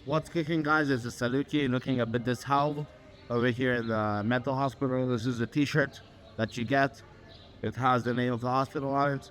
What's kicking, guys, is a Saluki looking a bit disheveled over here in the mental hospital. This is a t-shirt that you get. It has the name of the hospital on it.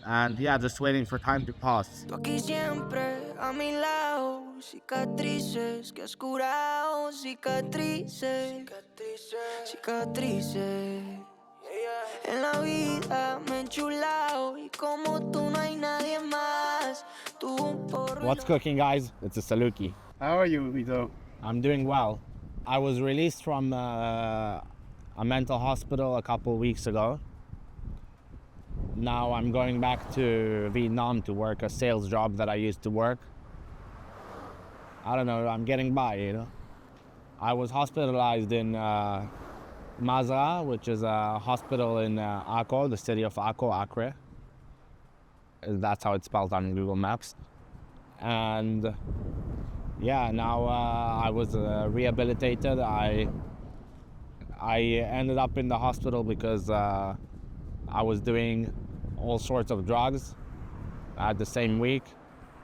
And yeah, just waiting for time to pass. Tú aquí siempre a mi lado, cicatrices que has curado, cicatrices, cicatrices. En la vida me he enchulado y como tú no hay nadie más. Tuvo un porro. What's cooking, guys? It's a Saluki. How are you, Vito? I'm doing well. I was released from a mental hospital a couple weeks ago. Now I'm going back to Vietnam to work a sales job that I used to work. I don't know, I'm getting by, you know. I was hospitalized in Mazra, which is a hospital in Akko, the city of Akko, Acre. That's how it's spelled on Google Maps. And yeah, now I was rehabilitated. I ended up in the hospital because I was doing all sorts of drugs at the same week.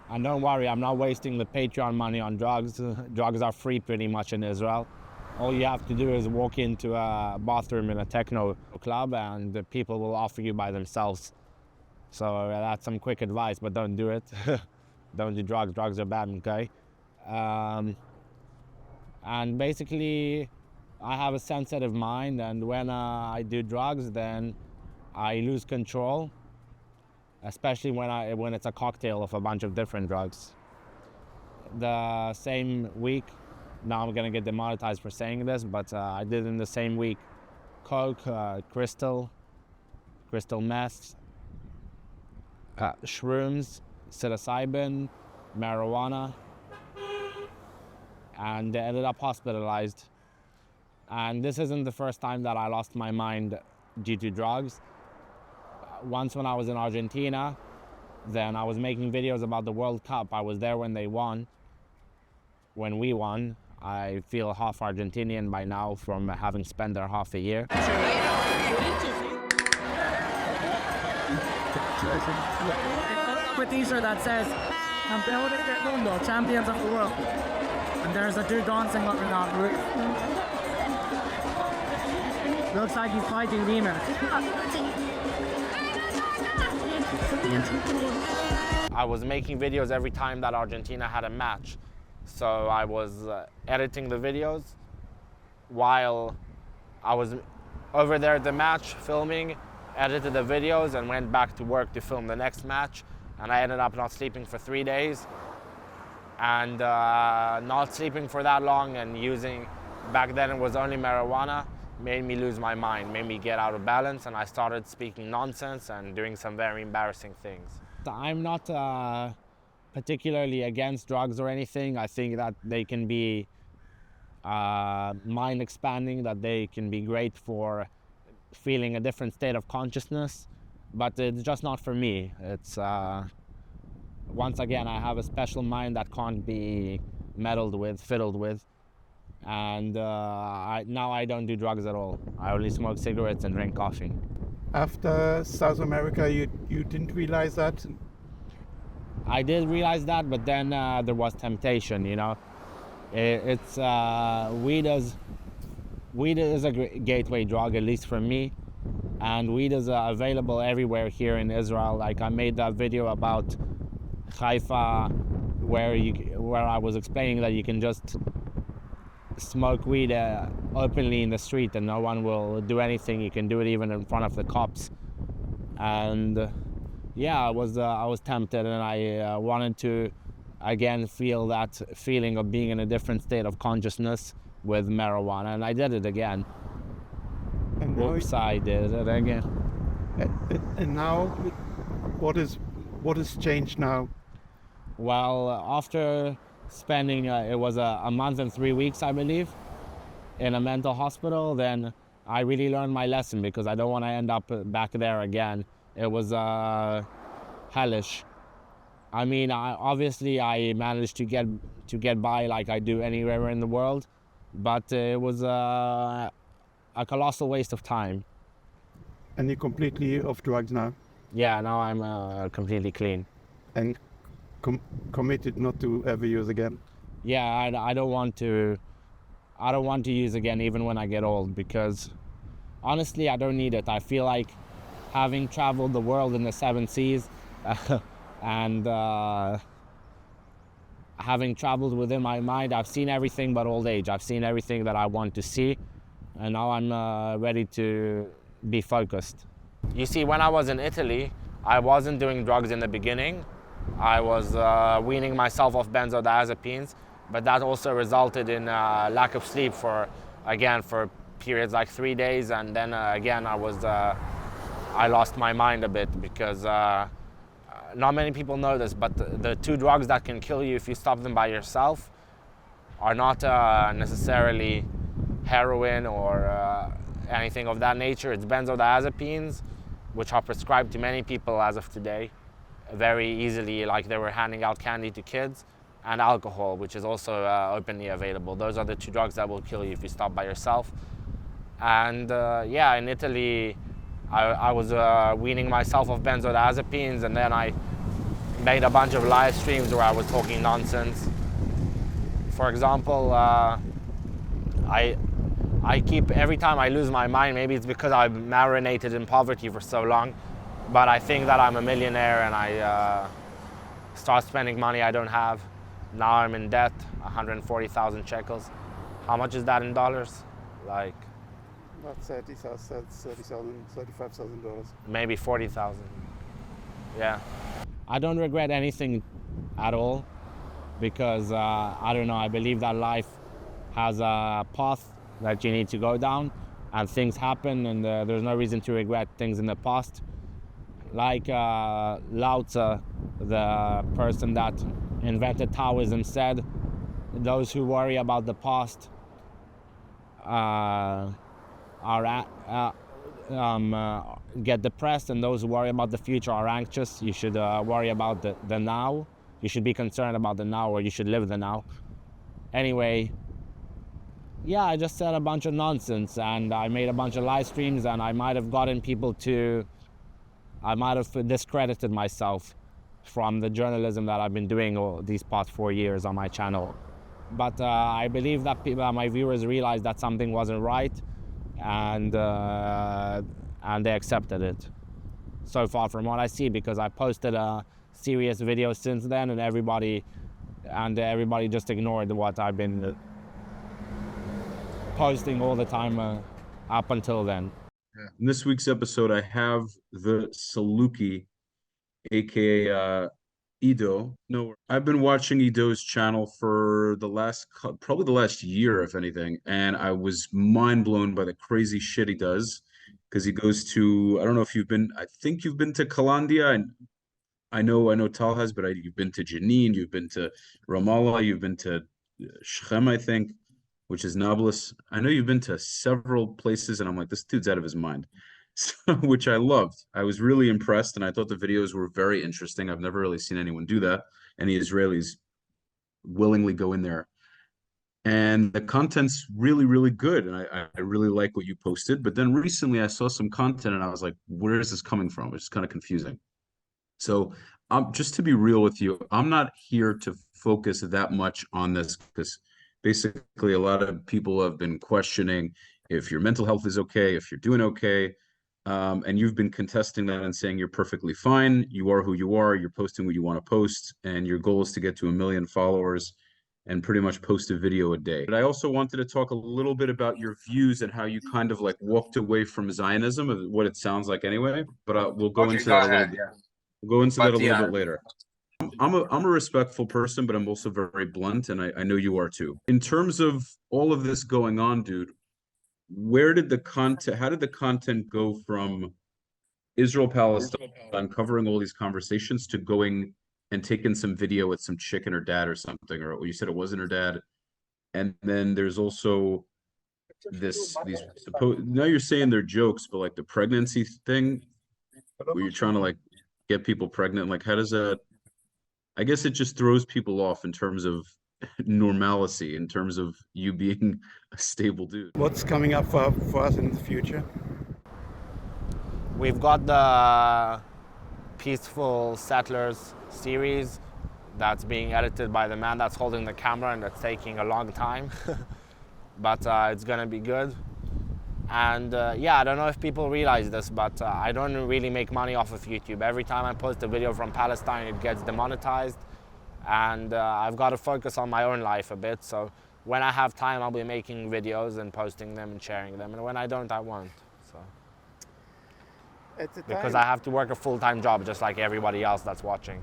And don't worry, I'm not wasting the Patreon money on drugs. Drugs are free pretty much in Israel. All you have to do is walk into a bathroom in a techno club and the people will offer you by themselves. So that's some quick advice, but don't do it. Don't do drugs. Drugs are bad, okay? And basically, I have a sensitive mind, and when I do drugs, then I lose control, especially when it's a cocktail of a bunch of different drugs. The same week, now I'm gonna get demonetized for saying this, but I did in the same week coke, crystal meth, shrooms, psilocybin, marijuana, and ended up hospitalized. And this isn't the first time that I lost my mind due to drugs. Once when I was in Argentina, then I was making videos about the World Cup. I was there when they won, when we won. I feel half Argentinian by now from having spent there half a year. With t-shirt that says Campeones del Mundo, Champions of the World. And there's a dude dancing up in that roof. Looks like he's fighting demons. I was making videos every time that Argentina had a match. So I was editing the videos while I was over there at the match filming, edited the videos and went back to work to film the next match. And I ended up not sleeping for 3 days. And not sleeping for that long and using, back then it was only marijuana, made me lose my mind, made me get out of balance, and I started speaking nonsense and doing some very embarrassing things. I'm not particularly against drugs or anything. I think that they can be mind expanding, that they can be great for feeling a different state of consciousness, but it's just not for me. It's once again, I have a special mind that can't be meddled with, fiddled with, and now I don't do drugs at all. I only smoke cigarettes and drink coffee. After South America, you didn't realize that? I did realize that, but then there was temptation, you know. It's weed is a gateway drug, at least for me, and weed is available everywhere here in Israel. Like I made that video about Haifa, where I was explaining that you can just smoke weed openly in the street and no one will do anything. You can do it even in front of the cops. And yeah, I was tempted, and I wanted to again feel that feeling of being in a different state of consciousness with marijuana, and I did it again. And Oops, I did it again. And now, what has changed now? Well, after spending, it was a month and 3 weeks, I believe, in a mental hospital, then I really learned my lesson because I don't want to end up back there again. It was hellish. I mean, obviously I managed to get by like I do anywhere in the world, but it was a colossal waste of time. And you're completely off drugs now? Yeah, now I'm completely clean. And committed not to ever use again? yeah, I don't want to use again even when I get old, because honestly I don't need it. I feel like having traveled the world in the 7 seas and having traveled within my mind, I've seen everything but old age. I've seen everything that I want to see, and now I'm ready to be focused. You see, when I was in Italy, I wasn't doing drugs in the beginning. I was weaning myself off benzodiazepines, but that also resulted in lack of sleep for periods like 3 days, and then again I lost my mind a bit, because not many people know this, but the 2 drugs that can kill you if you stop them by yourself are not necessarily heroin or anything of that nature. It's benzodiazepines, which are prescribed to many people as of today very easily, like they were handing out candy to kids, and alcohol, which is also openly available. Those are the 2 drugs that will kill you if you stop by yourself. And yeah, in Italy, I was weaning myself off benzodiazepines, and then I made a bunch of live streams where I was talking nonsense. For example, I keep, every time I lose my mind, maybe it's because I've marinated in poverty for so long, but I think that I'm a millionaire and I start spending money I don't have. Now I'm in debt, 140,000 shekels. How much is that in dollars? Like About $35,000. maybe 40,000. Yeah. I don't regret anything at all, because I don't know, I believe that life has a path that you need to go down, and things happen, and there's no reason to regret things in the past. Like Lao Tzu, the person that invented Taoism, said, those who worry about the past get depressed, and those who worry about the future are anxious. You should worry about the now. You should be concerned about the now, or you should live the now. Anyway, yeah, I just said a bunch of nonsense, and I made a bunch of live streams, and I might have discredited myself from the journalism that I've been doing all these past 4 years on my channel. But I believe that my viewers realized that something wasn't right, and they accepted it so far from what I see, because I posted a serious video since then, and everybody just ignored what I've been posting all the time up until then. In this week's episode, I have the Saluki, aka Ido. No, I've been watching Ido's channel for probably the last year, if anything, and I was mind blown by the crazy shit he does, because he goes to, I don't know if I think you've been to Kalandia, and I know Tal has, but you've been to Jenin, you've been to Ramallah, you've been to Shechem, I think, which is Nablus. I know you've been to several places, and I'm like, this dude's out of his mind. So, which I loved. I was really impressed, and I thought the videos were very interesting. I've never really seen anyone do that. Any Israelis willingly go in there. And the content's really, really good, and I really like what you posted. But then recently I saw some content, and I was like, where is this coming from? It's kind of confusing. So just to be real with you, I'm not here to focus that much on this, because basically a lot of people have been questioning if your mental health is okay, if you're doing okay. And you've been contesting that and saying you're perfectly fine. You are who you are. You're posting what you want to post. And your goal is to get to 1 million followers and pretty much post a video a day. But I also wanted to talk a little bit about your views and how you kind of like walked away from Zionism, of what it sounds like anyway. But we'll go into that a little bit. We'll go into that a little bit later. I'm a respectful person, but I'm also very blunt, and I know you are too. In terms of all of this going on, dude, how did the content go from Israel Palestine covering all these conversations to going and taking some video with some chick and her dad or something, or you said it wasn't her dad, and then there's also now you're saying they're jokes, but like the pregnancy thing where you're trying to like get people pregnant, like how does that, I guess it just throws people off in terms of normalcy, in terms of you being a stable dude. What's coming up for us in the future? We've got the Peaceful Settlers series that's being edited by the man that's holding the camera, and that's taking a long time. But it's gonna be good. And yeah, I don't know if people realize this, but I don't really make money off of YouTube. Every time I post a video from Palestine, it gets demonetized, and I've got to focus on my own life a bit. So when I have time, I'll be making videos and posting them and sharing them, and when I don't, I won't. So because I have to work a full-time job just like everybody else that's watching.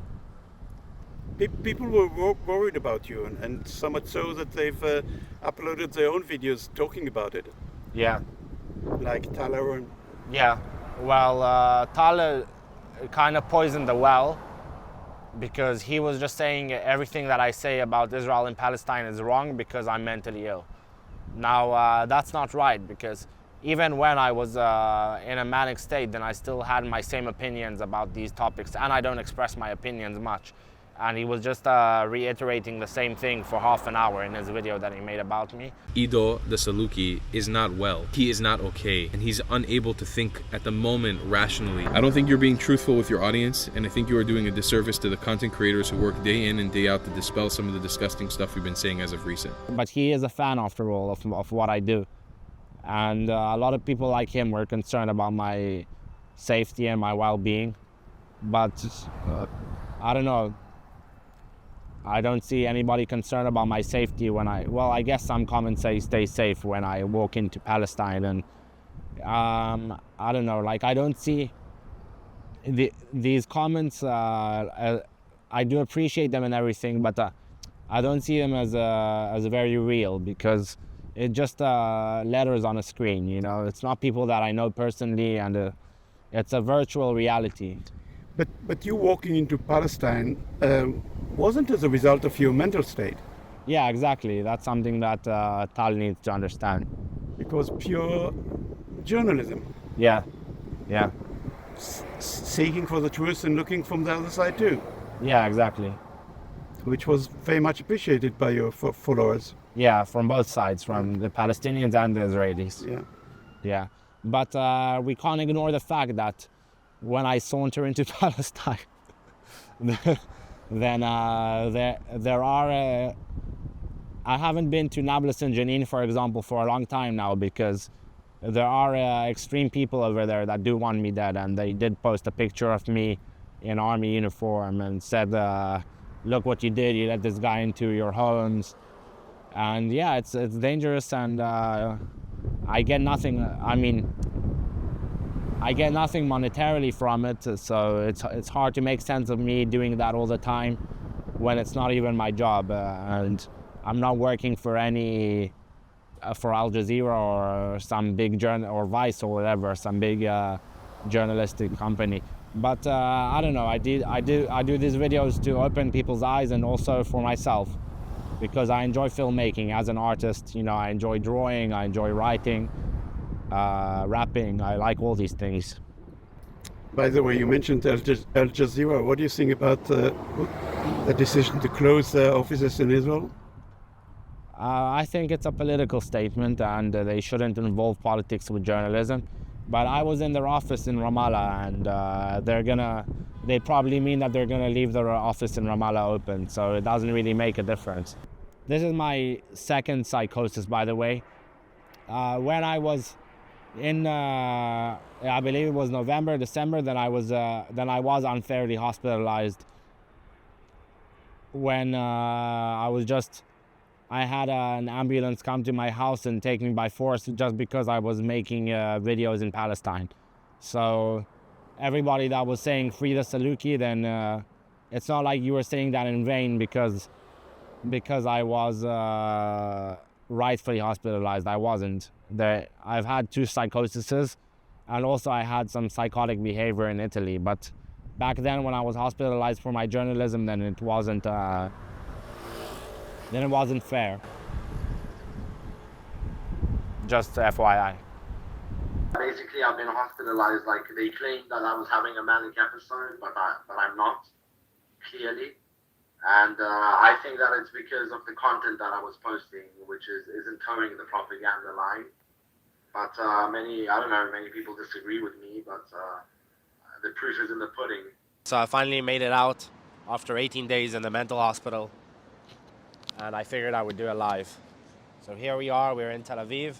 People were worried about you, and so much so that they've uploaded their own videos talking about it. Yeah. Like Tyler and... Yeah, well, Tyler kind of poisoned the well, because he was just saying everything that I say about Israel and Palestine is wrong because I'm mentally ill. Now, that's not right, because even when I was in a manic state, then I still had my same opinions about these topics, and I don't express my opinions much. And he was just reiterating the same thing for half an hour in his video that he made about me. Ido, the Saluki, is not well. He is not okay, and he's unable to think at the moment rationally. I don't think you're being truthful with your audience, and I think you are doing a disservice to the content creators who work day in and day out to dispel some of the disgusting stuff we've been saying as of recent. But he is a fan, after all, of what I do. And a lot of people like him were concerned about my safety and my well-being. But I don't know. I don't see anybody concerned about my safety when I guess some comments say stay safe when I walk into Palestine, and I don't know, like I don't see these comments. I do appreciate them and everything, but I don't see them as very real, because it's just letters on a screen, you know. It's not people that I know personally, and it's a virtual reality. But you walking into Palestine wasn't as a result of your mental state. Yeah, exactly. That's something that Tal needs to understand. It was pure journalism. Yeah, yeah. Seeking for the truth and looking from the other side too. Yeah, exactly. Which was very much appreciated by your followers. Yeah, from both sides, from the Palestinians and the Israelis. Yeah. Yeah. But we can't ignore the fact that when I saunter into Palestine, then there are... I haven't been to Nablus and Jenin, for example, for a long time now, because there are extreme people over there that do want me dead, and they did post a picture of me in army uniform and said, look what you did, you let this guy into your homes. And yeah, it's dangerous, and I get nothing. I mean, I get nothing monetarily from it, so it's hard to make sense of me doing that all the time when it's not even my job, and I'm not working for any for Al Jazeera or some big journal or Vice or whatever, some big journalistic company. But I don't know. I do these videos to open people's eyes, and also for myself, because I enjoy filmmaking as an artist. You know, I enjoy drawing, I enjoy writing. Rapping, I like all these things. By the way, you mentioned Al Jazeera. What do you think about the decision to close their offices in Israel? I think it's a political statement, and they shouldn't involve politics with journalism. But I was in their office in Ramallah, and they probably mean that they're gonna leave their office in Ramallah open, so it doesn't really make a difference. This is my second psychosis, by the way. When I was in, I believe it was November, December, then I was unfairly hospitalized when I had an ambulance come to my house and take me by force just because I was making videos in Palestine. So everybody that was saying free the Saluki, then it's not like you were saying that in vain, because I was rightfully hospitalized. I wasn't. I've had 2 psychoses, and also I had some psychotic behavior in Italy. But back then, when I was hospitalized for my journalism, then it wasn't fair. Just FYI. Basically, I've been hospitalized. Like, they claimed that I was having a manic episode, but I'm not, clearly. And I think that it's because of the content that I was posting, which isn't towing the propaganda line. But many people disagree with me, but the proof is in the pudding. So I finally made it out. after 18 days in the mental hospital, and I figured I would do it live. So here we are, we're in Tel Aviv.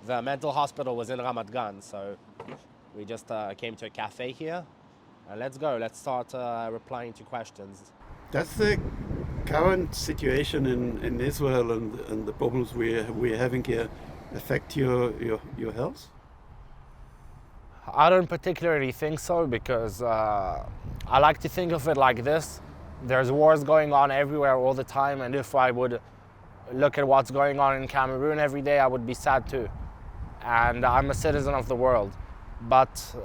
The mental hospital was in Ramat Gan, so we just came to a cafe here. And let's go, let's start replying to questions. Does the current situation in Israel and the problems we're having here affect your health? I don't particularly think so, because I like to think of it like this. There's wars going on everywhere all the time, and if I would look at what's going on in Cameroon every day, I would be sad too. And I'm a citizen of the world. But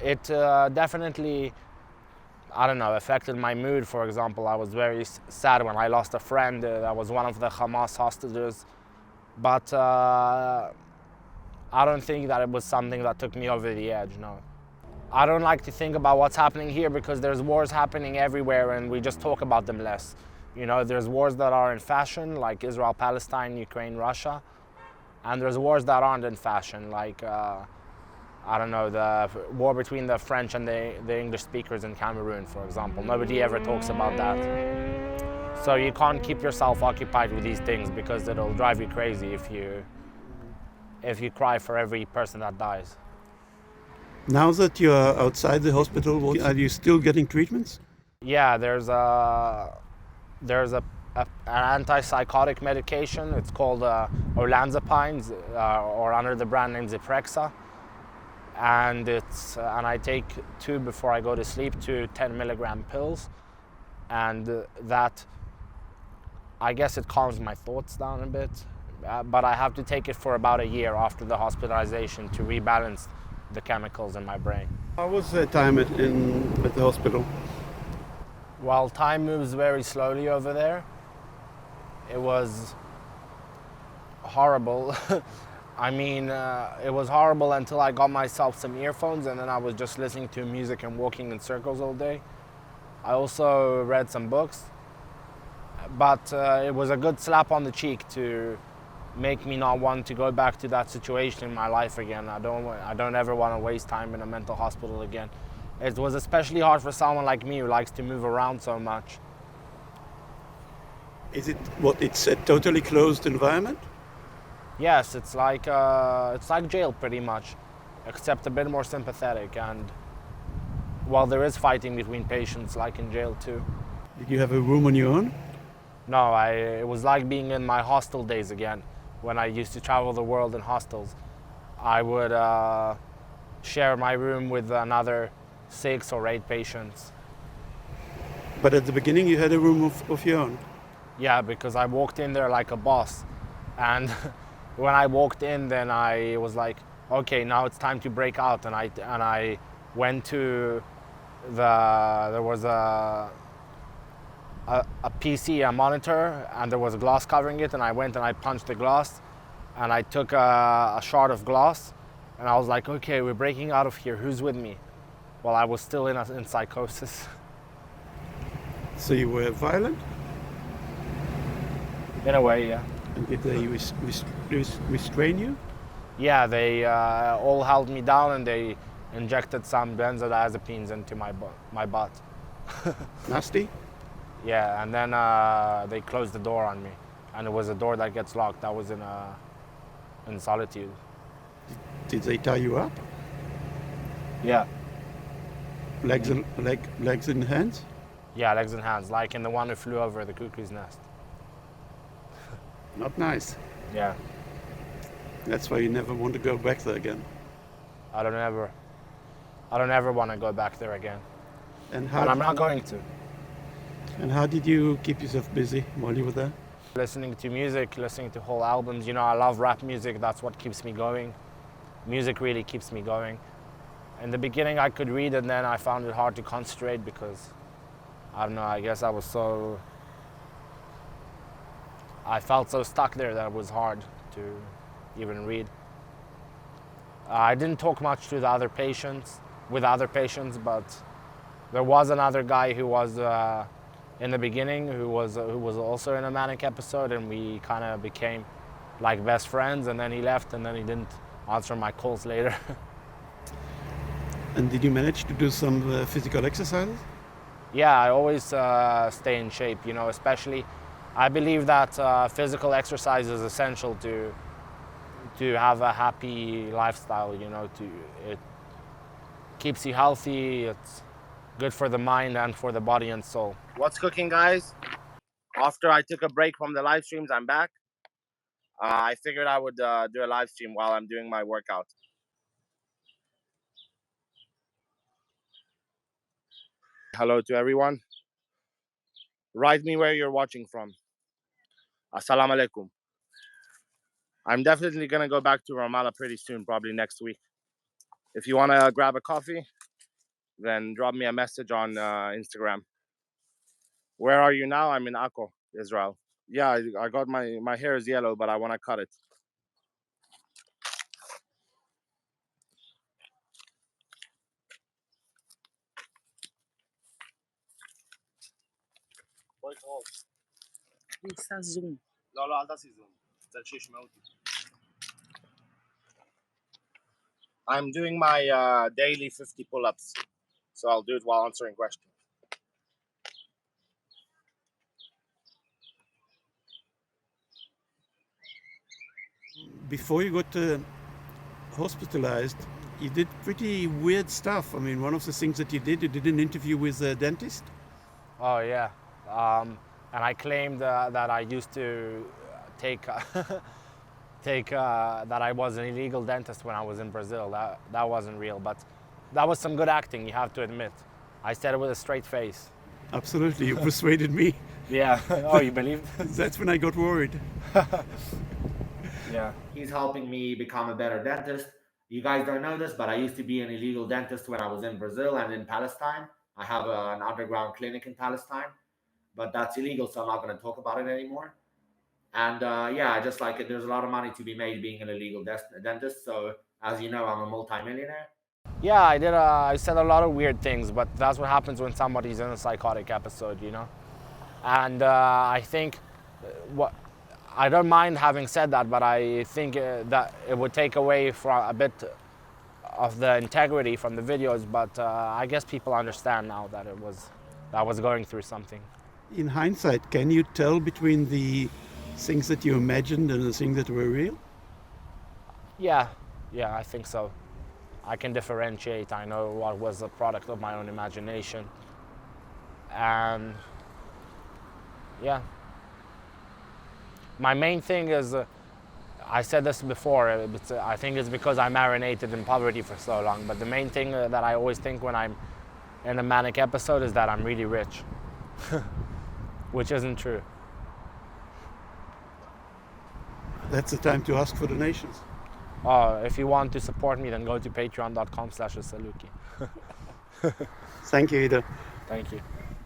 it definitely, I don't know, affected my mood. For example, I was very sad when I lost a friend that was one of the Hamas hostages. But I don't think that it was something that took me over the edge, no. I don't like to think about what's happening here, because there's wars happening everywhere and we just talk about them less. You know, there's wars that are in fashion, like Israel, Palestine, Ukraine, Russia. And there's wars that aren't in fashion, like, I don't know, the war between the French and the English speakers in Cameroon, for example. Nobody ever talks about that. So you can't keep yourself occupied with these things, because it'll drive you crazy if you cry for every person that dies. Now that you are outside the hospital, are you still getting treatments? Yeah, there's an antipsychotic medication. It's called olanzapine, or under the brand name Zyprexa. And I take 2 before I go to sleep, 2 10-milligram pills. And that, I guess it calms my thoughts down a bit. But I have to take it for about a year after the hospitalization to rebalance the chemicals in my brain. How was the time at the hospital? Well, time moves very slowly over there. It was horrible. I mean, it was horrible until I got myself some earphones, and then I was just listening to music and walking in circles all day. I also read some books, but it was a good slap on the cheek to make me not want to go back to that situation in my life again. I don't ever want to waste time in a mental hospital again. It was especially hard for someone like me who likes to move around so much. Is it it's a totally closed environment? Yes, it's like jail pretty much, except a bit more sympathetic. And well, there is fighting between patients like in jail too. Did you have a room on your own? No, it was like being in my hostel days again, when I used to travel the world in hostels. I would share my room with another 6 or 8 patients. But at the beginning you had a room of your own? Yeah, because I walked in there like a boss. And when I walked in, then I was like, okay, now it's time to break out. And I went to there was a PC, a monitor, and there was a glass covering it, and I went and I punched the glass, and I took a shard of glass, and I was like, okay, we're breaking out of here, who's with me? Well, I was still in psychosis. So you were violent? In a way, yeah. And did they restrain you? Yeah, they all held me down, and they injected some benzodiazepines into my butt. Nasty? Yeah, and then they closed the door on me, and it was a door that gets locked. I was in solitude. Did they tie you up? Yeah. Legs and hands? Yeah, legs and hands, like in the one who flew over the cuckoo's nest. Not nice. Yeah. That's why you never want to go back there again. I don't ever want to go back there again. And I'm not going to. And how did you keep yourself busy while you were there? Listening to music, listening to whole albums. You know, I love rap music. That's what keeps me going. Music really keeps me going. In the beginning, I could read, and then I found it hard to concentrate because, I don't know, I guess I felt so stuck there that it was hard to even read. I didn't talk much to the other patients, but there was another guy who was in the beginning who was also in a manic episode, and we kind of became like best friends, and then he left, and then he didn't answer my calls later. And did you manage to do some physical exercises? Yeah, I always stay in shape, you know, especially I believe that physical exercise is essential to have a happy lifestyle, you know, it keeps you healthy, it's good for the mind and for the body and soul. What's cooking, guys? After I took a break from the live streams, I'm back. I figured I would do a live stream while I'm doing my workout. Hello to everyone. Write me where you're watching from. Assalamu alaikum. I'm definitely gonna go back to Ramallah pretty soon, probably next week. If you wanna grab a coffee, then drop me a message on Instagram. Where are you now? I'm in Akko, Israel. Yeah, I got my hair is yellow, but I wanna cut it. I'm doing my daily 50 pull-ups, so I'll do it while answering questions. Before you got hospitalized, you did pretty weird stuff. I mean, one of the things that you did an interview with a dentist. Oh yeah, and I claimed that I used to take that I was an illegal dentist when I was in Brazil. That wasn't real, but that was some good acting, you have to admit. I said it with a straight face. Absolutely, you persuaded me. Yeah. Oh, you believe? That's when I got worried. Yeah. He's helping me become a better dentist. You guys don't know this, but I used to be an illegal dentist when I was in Brazil and in Palestine. I have an underground clinic in Palestine, but that's illegal, so I'm not going to talk about it anymore. And yeah, I just like it. There's a lot of money to be made being an illegal dentist. So as you know, I'm a multimillionaire. Yeah, I said a lot of weird things, but that's what happens when somebody's in a psychotic episode, you know. And I think I don't mind having said that, but I think that it would take away from a bit of the integrity from the videos. But I guess people understand now that I was going through something. In hindsight, can you tell between the things that you imagined and the things that were real? Yeah, I think so. I can differentiate. I know what was a product of my own imagination. And yeah. My main thing is, I said this before, but I think it's because I marinated in poverty for so long, but the main thing that I always think when I'm in a manic episode is that I'm really rich, which isn't true. That's the time to ask for donations. If you want to support me, then go to patreon.com/Saluki. Thank you, Ido. Thank you.